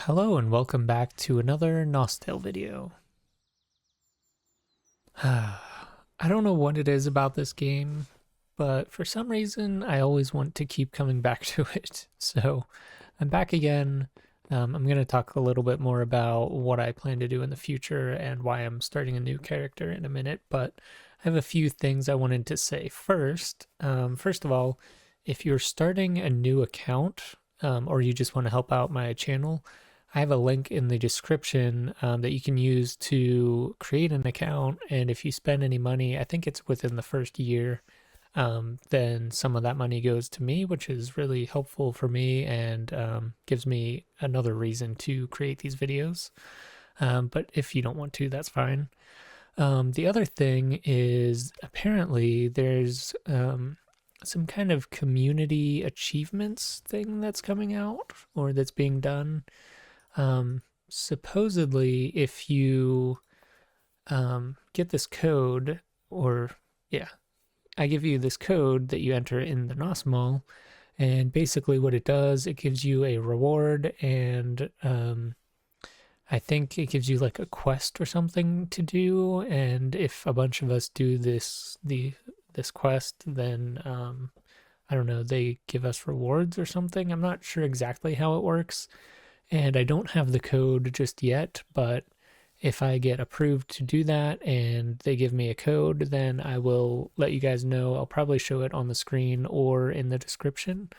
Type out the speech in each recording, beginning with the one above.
Hello and welcome back to another Nostale video. I don't know what it is about this game, but for some reason I always want to keep coming back to it. So I'm back again. I'm going to talk a little bit more about what I plan to do in the future and why I'm starting a new character in a minute, but I have a few things I wanted to say first. First of all, if you're starting a new account or you just want to help out my channel, I have a link in the description that you can use to create an account. And if you spend any money, I think it's within the first year, then some of that money goes to me, which is really helpful for me and gives me another reason to create these videos. But if you don't want to, that's fine. The other thing is apparently there's some kind of community achievements thing that's coming out or that's being done. Supposedly, if you get this code, or yeah, I give you this code that you enter in the Nostale, and basically what it does, it gives you a reward, and I think it gives you like a quest or something to do, and if a bunch of us do this quest, then I don't know, they give us rewards or something. I'm not sure exactly how it works. And I don't have the code just yet, but if I get approved to do that and they give me a code, then I will let you guys know. I'll probably show it on the screen or in the description.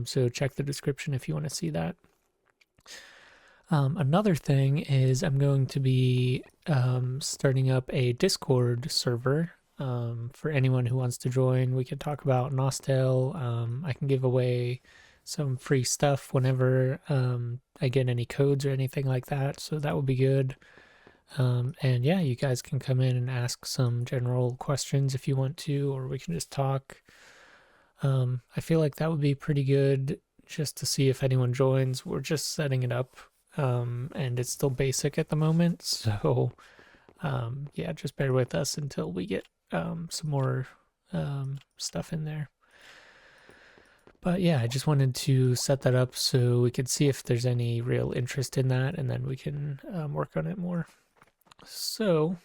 So check the description if you want to see that. Another thing is I'm going to be starting up a Discord server for anyone who wants to join. We can talk about Nostale. I can give away some free stuff whenever I get any codes or anything like that, so that would be good. And yeah, you guys can come in and ask some general questions if you want to, or we can just talk. I feel like that would be pretty good just to see if anyone joins. We're just setting it up, and it's still basic at the moment, so yeah, just bear with us until we get some more stuff in there. But yeah, I just wanted to set that up so we could see if there's any real interest in that, and then we can work on it more. So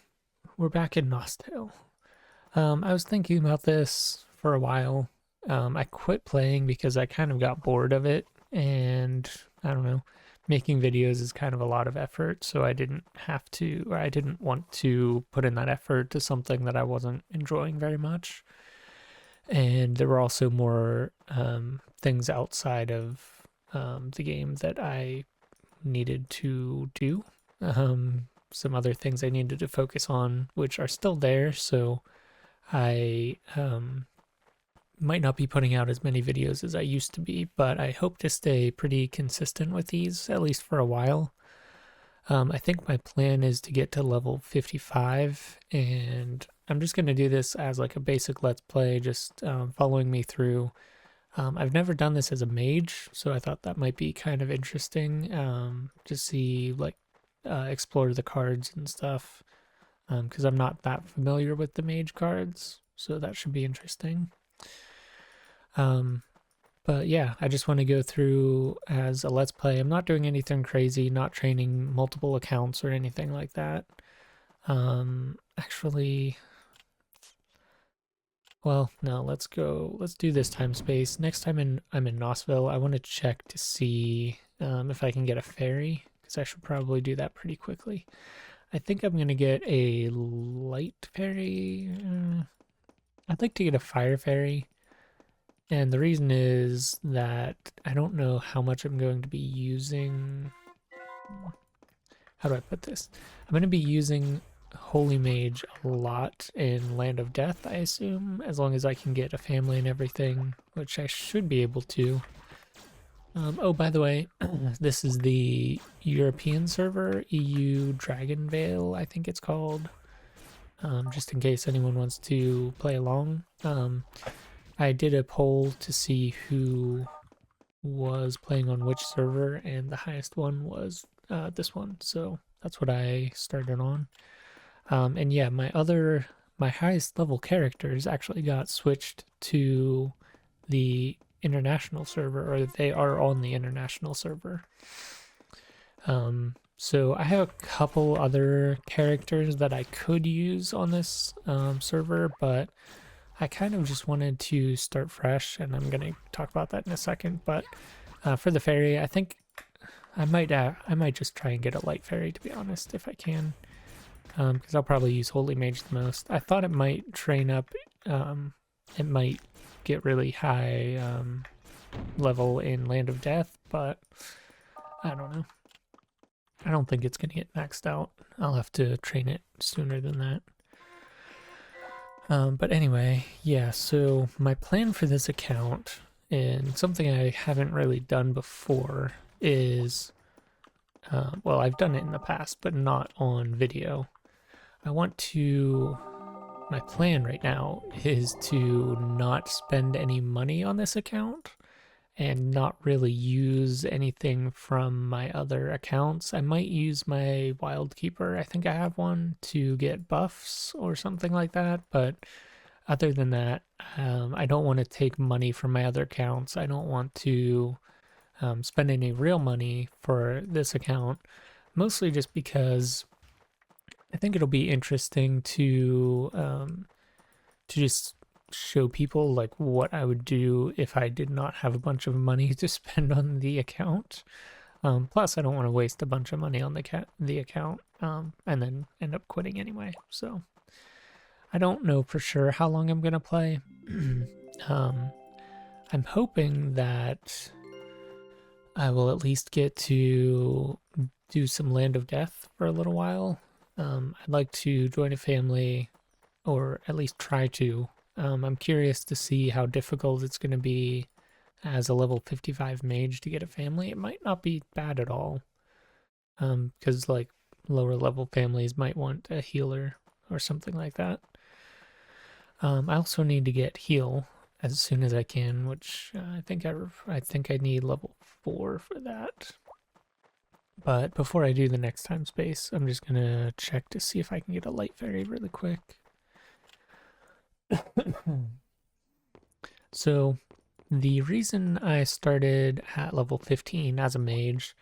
we're back in Nostale. I was thinking about this for a while. I quit playing because I kind of got bored of it, and I don't know, making videos is kind of a lot of effort, so I didn't have to, or I didn't want to put in that effort to something that I wasn't enjoying very much. And there were also more things outside of the game that I needed to do. Some other things I needed to focus on, which are still there. So I might not be putting out as many videos as I used to be, but I hope to stay pretty consistent with these, at least for a while. I think my plan is to get to level 55, and I'm just going to do this as like a basic let's play, just following me through. I've never done this as a mage, so I thought that might be kind of interesting to see, like, explore the cards and stuff, because I'm not that familiar with the mage cards, so that should be interesting. But yeah, I just want to go through as a let's play. I'm not doing anything crazy, not training multiple accounts or anything like that. Actually, well, no, let's do this time space. Next time I'm in Nostale, I want to check to see if I can get a fairy, because I should probably do that pretty quickly. I think I'm going to get a light fairy. I'd like to get a fire fairy. And the reason is that I don't know how much I'm going to be using. How do I put this? I'm going to be using Holy Mage a lot in Land of Death, I assume, as long as I can get a family and everything, which I should be able to. Oh, by the way, this is the European server, EU Dragon Vale, I think it's called, just in case anyone wants to play along. I did a poll to see who was playing on which server, and the highest one was this one, so that's what I started on. And yeah, my highest level characters actually got switched to the international server, or they are on the international server. So I have a couple other characters that I could use on this server, but I kind of just wanted to start fresh, and I'm gonna talk about that in a second. But for the fairy, I think I might just try and get a light fairy, to be honest, if I can, because I'll probably use Holy Mage the most. I thought it might train up, it might get really high level in Land of Death, but I don't know. I don't think it's gonna get maxed out. I'll have to train it sooner than that. But anyway, yeah, so my plan for this account, and something I haven't really done before, is, well, I've done it in the past, but not on video. My plan right now is to not spend any money on this account and not really use anything from my other accounts. I might use my Wild Keeper. I think I have one to get buffs or something like that, but other than that, I don't want to take money from my other accounts. I don't want to spend any real money for this account, mostly just because I think it'll be interesting to just show people like what I would do if I did not have a bunch of money to spend on the account. Plus, I don't want to waste a bunch of money on the account and then end up quitting anyway. So I don't know for sure how long I'm gonna play. I'm hoping that I will at least get to do some Land of Death for a little while. I'd like to join a family, or at least try to. I'm curious to see how difficult it's going to be as a level 55 mage to get a family. It might not be bad at all, because like lower level families might want a healer or something like that. I also need to get heal as soon as I can, which I think I need level 4 for that. But before I do the next time space, I'm just gonna check to see if I can get a light fairy really quick. So the reason I started at level 15 as a mage,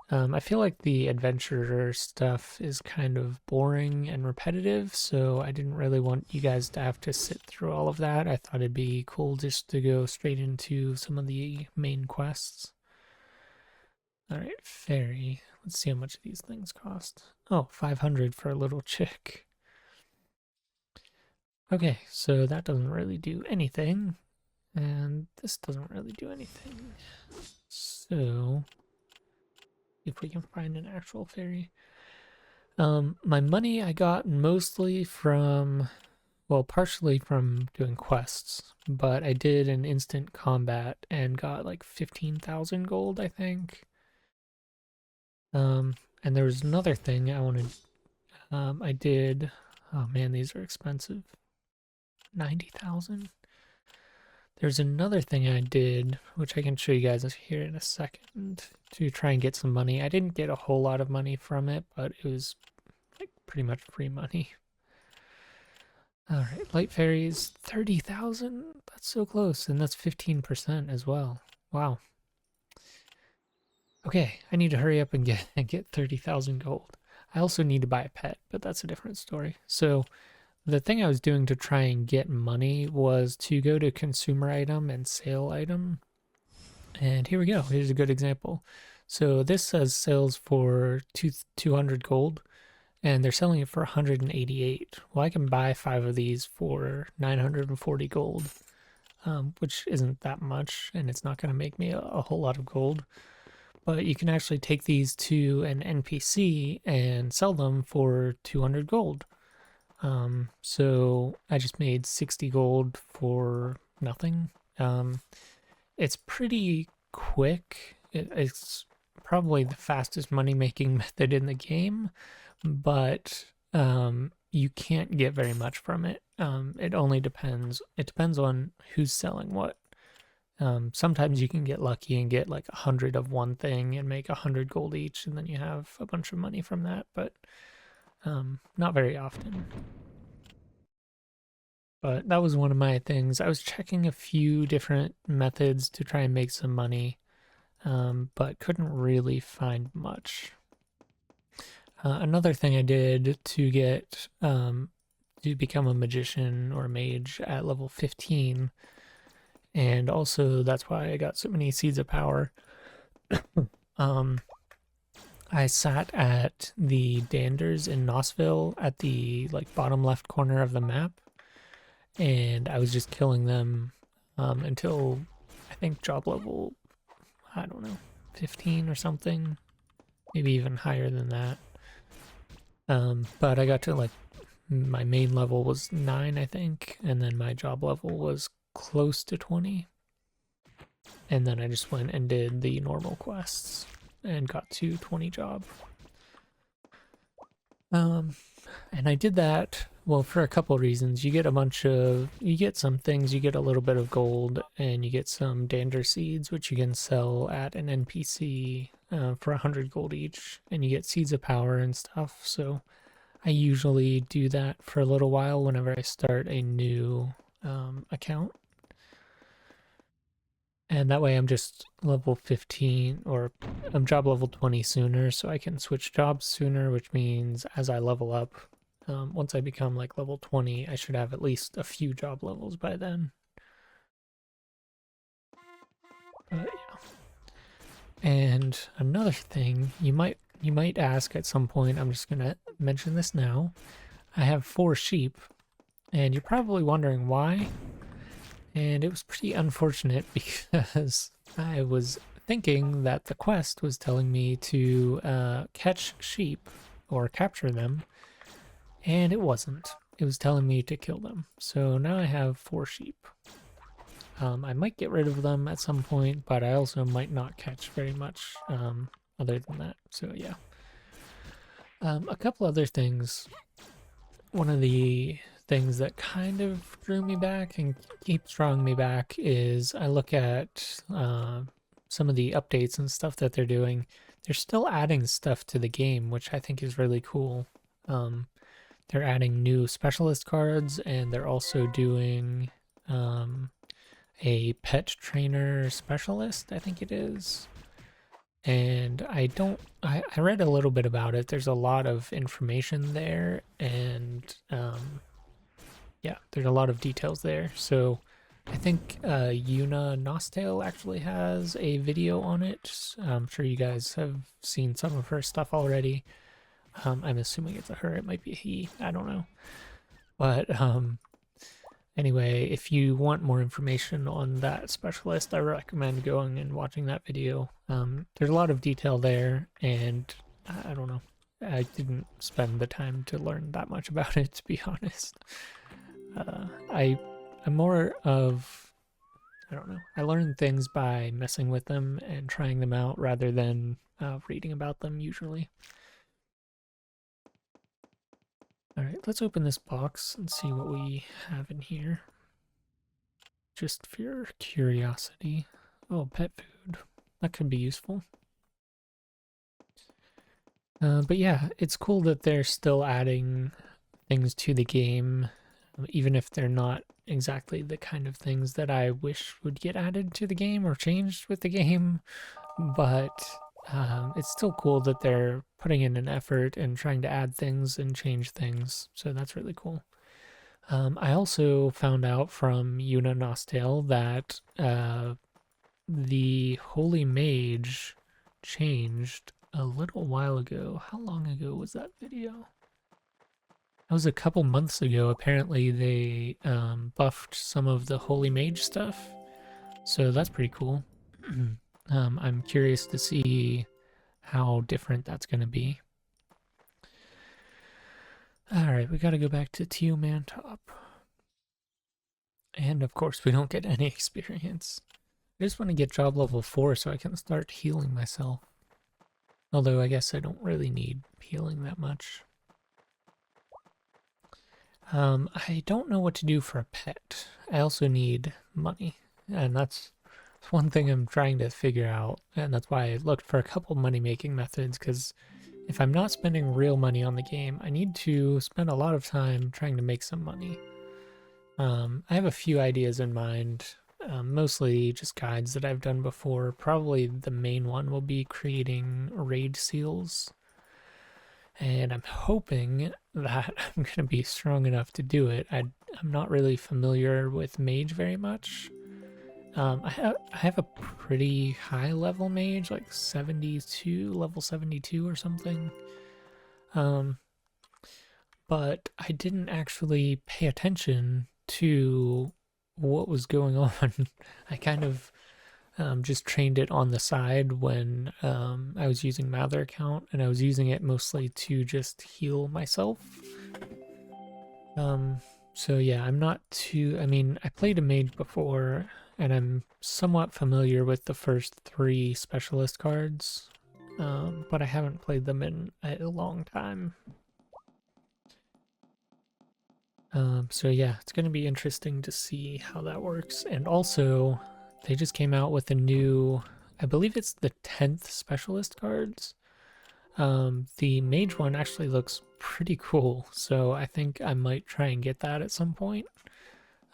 I feel like the adventurer stuff is kind of boring and repetitive, so I didn't really want you guys to have to sit through all of that. I thought it'd be cool just to go straight into some of the main quests. Alright, fairy. Let's see how much these things cost. Oh, 500 for a little chick. Okay, so that doesn't really do anything. And this doesn't really do anything. So, if we can find an actual fairy. My money I got mostly from, well, partially from doing quests, but I did an instant combat and got like 15,000 gold, I think. And there was another thing I wanted. I did. Oh man, these are expensive. 90,000. There's another thing I did, which I can show you guys here in a second, to try and get some money. I didn't get a whole lot of money from it, but it was like pretty much free money. All right, light fairies, 30,000. That's so close, and that's 15% as well. Wow. Okay, I need to hurry up and get 30,000 gold. I also need to buy a pet, but that's a different story. So the thing I was doing to try and get money was to go to consumer item and sale item. And here we go. Here's a good example. So this says sales for 200 gold, and they're selling it for 188. Well, I can buy 5 of these for 940 gold, which isn't that much, and it's not going to make me a whole lot of gold. But you can actually take these to an NPC and sell them for 200 gold. So I just made 60 gold for nothing. It's pretty quick. It's probably the fastest money-making method in the game, but you can't get very much from it. It only depends. It depends on who's selling what. Sometimes you can get lucky and get like 100 of one thing and make 100 gold each, and then you have a bunch of money from that, but not very often. But that was one of my things. I was checking a few different methods to try and make some money, but couldn't really find much. Another thing I did to get to become a magician or a mage at level 15, and also that's why I got so many seeds of power. um, I sat at the Danders in Nostale at the like bottom left corner of the map, and I was just killing them until I think job level, I don't know, 15 or something, maybe even higher than that. But I got to like my main level was 9, I think, and then my job level was close to 20. And then I just went and did the normal quests and got to 20 job. And I did that, well, for a couple reasons. You get some things, you get a little bit of gold, and you get some dander seeds, which you can sell at an NPC for 100 gold each, and you get seeds of power and stuff. So I usually do that for a little while whenever I start a new account. And that way I'm just level 15, or I'm job level 20 sooner, so I can switch jobs sooner, which means as I level up, once I become like level 20, I should have at least a few job levels by then. But yeah. And another thing, you might ask at some point, I'm just gonna mention this now. I have 4 sheep, and you're probably wondering why. And it was pretty unfortunate because I was thinking that the quest was telling me to catch sheep or capture them, and it wasn't. It was telling me to kill them. So now I have 4 sheep. I might get rid of them at some point, but I also might not catch very much other than that. So yeah. A couple other things. One of the things that kind of drew me back and keeps drawing me back is I look at some of the updates and stuff that they're doing. They're still adding stuff to the game, which I think is really cool. They're adding new specialist cards, and they're also doing a pet trainer specialist, I think it is. And I read a little bit about it. There's a lot of information there, and yeah, there's a lot of details there. So I think Nostale actually has a video on it. I'm sure you guys have seen some of her stuff already. I'm assuming it's a her. It might be a he. I don't know. But anyway, if you want more information on that specialist, I recommend going and watching that video. There's a lot of detail there, and I don't know. I didn't spend the time to learn that much about it, to be honest. I'm more of, I don't know. I learn things by messing with them and trying them out rather than reading about them usually. All right, let's open this box and see what we have in here. Just for your curiosity. Oh, pet food. That could be useful. But yeah, it's cool that they're still adding things to the game, even if they're not exactly the kind of things that I wish would get added to the game or changed with the game. But it's still cool that they're putting in an effort and trying to add things and change things. So that's really cool. I also found out from Una Nostale that the Holy Mage changed a little while ago. How long ago was that video? That was a couple months ago. Apparently they buffed some of the Holy Mage stuff. So that's pretty cool. I'm curious to see how different that's going to be. Alright, we gotta go back to Teomantop. And of course, we don't get any experience. I just want to get job level 4 so I can start healing myself. Although I guess I don't really need healing that much. I don't know what to do for a pet. I also need money, and that's one thing I'm trying to figure out, and that's why I looked for a couple money-making methods, because if I'm not spending real money on the game, I need to spend a lot of time trying to make some money. I have a few ideas in mind, mostly just guides that I've done before. Probably the main one will be creating raid seals. and I'm hoping that I'm going to be strong enough to do it. I'm not really familiar with Mage very much. I have a pretty high level Mage, like 72, level 72 or something. Um, but I didn't actually pay attention to what was going on. I kind of just trained it on the side when I was using my other account, and I was using it mostly to just heal myself. So yeah, I'm not too. I mean, I played a mage before, and I'm somewhat familiar with the first 3 specialist cards, but I haven't played them in a long time. So yeah, it's going to be interesting to see how that works. And also, they just came out with a new, I believe it's the 10th specialist cards. The mage one actually looks pretty cool, so I think I might try and get that at some point.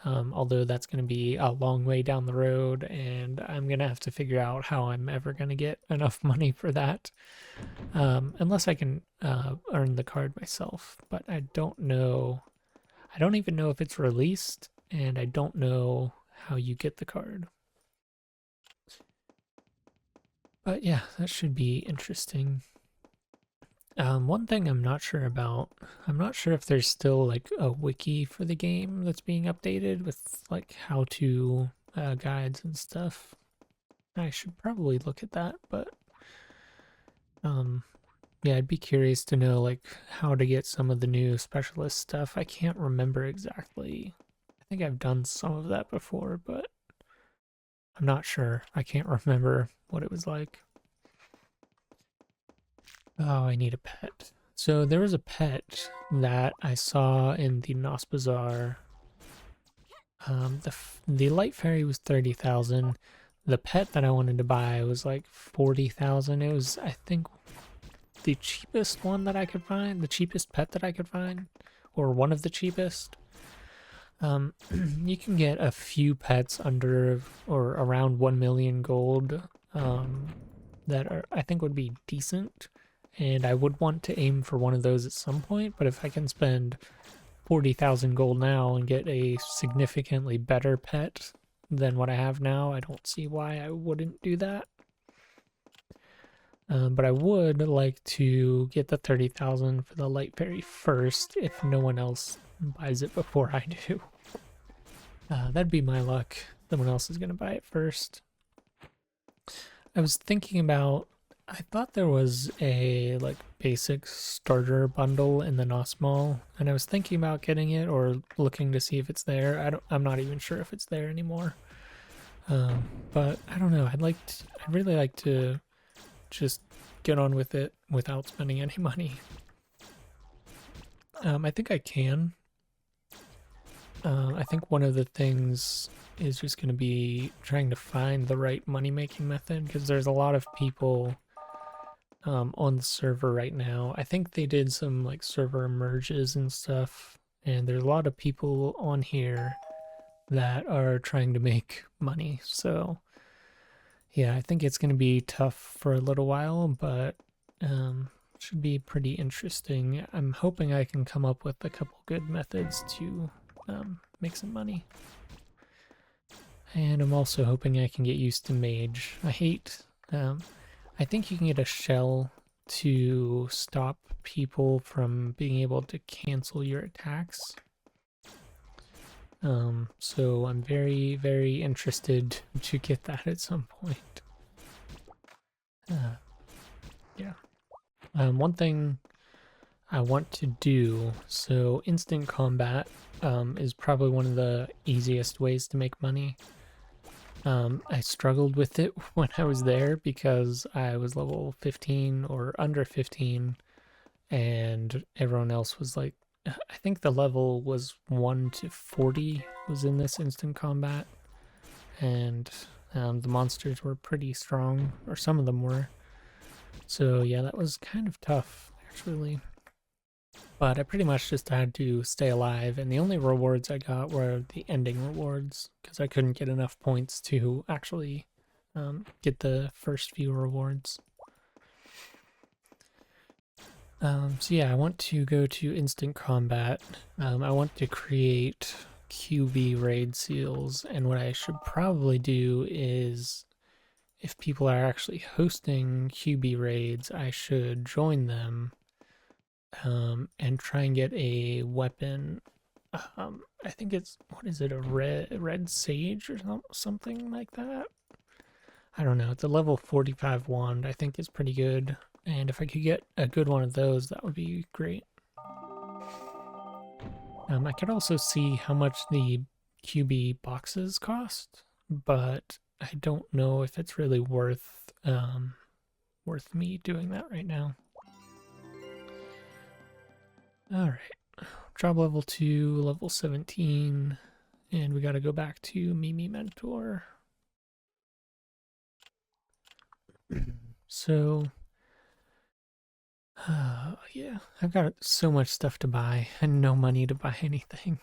Although that's going to be a long way down the road, and I'm going to have to figure out how I'm ever going to get enough money for that. Unless I can earn the card myself, but I don't know. I don't even know if it's released, and I don't know how you get the card. But yeah, that should be interesting. One thing I'm not sure about, I'm not sure if there's still like a wiki for the game that's being updated with like how to guides and stuff. I should probably look at that, but yeah, I'd be curious to know like how to get some of the new specialist stuff. I can't remember exactly. I think I've done some of that before, but I'm not sure. I can't remember what it was like. Oh, I need a pet. So there was a pet that I saw in the Nos Bazaar. The light fairy was 30,000. The pet that I wanted to buy was like 40,000. It was, I think, the cheapest one that I could find, the cheapest pet that I could find, or one of the cheapest. You can get a few pets under or around 1 million gold that are, I think, would be decent. And I would want to aim for one of those at some point, but if I can spend 40,000 gold now and get a significantly better pet than what I have now, I don't see why I wouldn't do that. But I would like to get the 30,000 for the light fairy first if no one else buys it before I do. That'd be my luck. Someone else is going to buy it first. I was thinking about, I thought there was a like basic starter bundle in the Nos Mall, and I was thinking about getting it or looking to see if it's there. I'm not even sure if it's there anymore. But I don't know. I'd really like to just get on with it without spending any money. I think I can. I think one of the things is just going to be trying to find the right money-making method, because there's a lot of people on the server right now. I think they did some like server merges and stuff, and there's a lot of people on here that are trying to make money. So yeah, I think it's going to be tough for a little while, but should be pretty interesting. I'm hoping I can come up with a couple good methods to make some money. And I'm also hoping I can get used to Mage. I think you can get a shell to stop people from being able to cancel your attacks. So I'm very, very interested to get that at some point. Yeah. One thing I want to do, so instant combat is probably one of the easiest ways to make money. I struggled with it when I was there because I was level 15 or under 15, and everyone else was like, I think the level was 1 to 40 was in this instant combat, and the monsters were pretty strong, or some of them were. So yeah, that was kind of tough, actually. But I pretty much just had to stay alive, and the only rewards I got were the ending rewards, because I couldn't get enough points to actually get the first few rewards. So yeah, I want to go to instant combat. I want to create QB raid seals, and what I should probably do is, if people are actually hosting QB raids, I should join them and try and get a weapon. I think it's, what is it, a red sage or something like that. I don't know. It's a level 45 wand. I think is pretty good. And if I could get a good one of those, that would be great. I could also see how much the QB boxes cost, but I don't know if it's really worth me doing that right now. All right, job level 2, level 17, and we got to go back to Mimi Mentor. So yeah, I've got so much stuff to buy and no money to buy anything.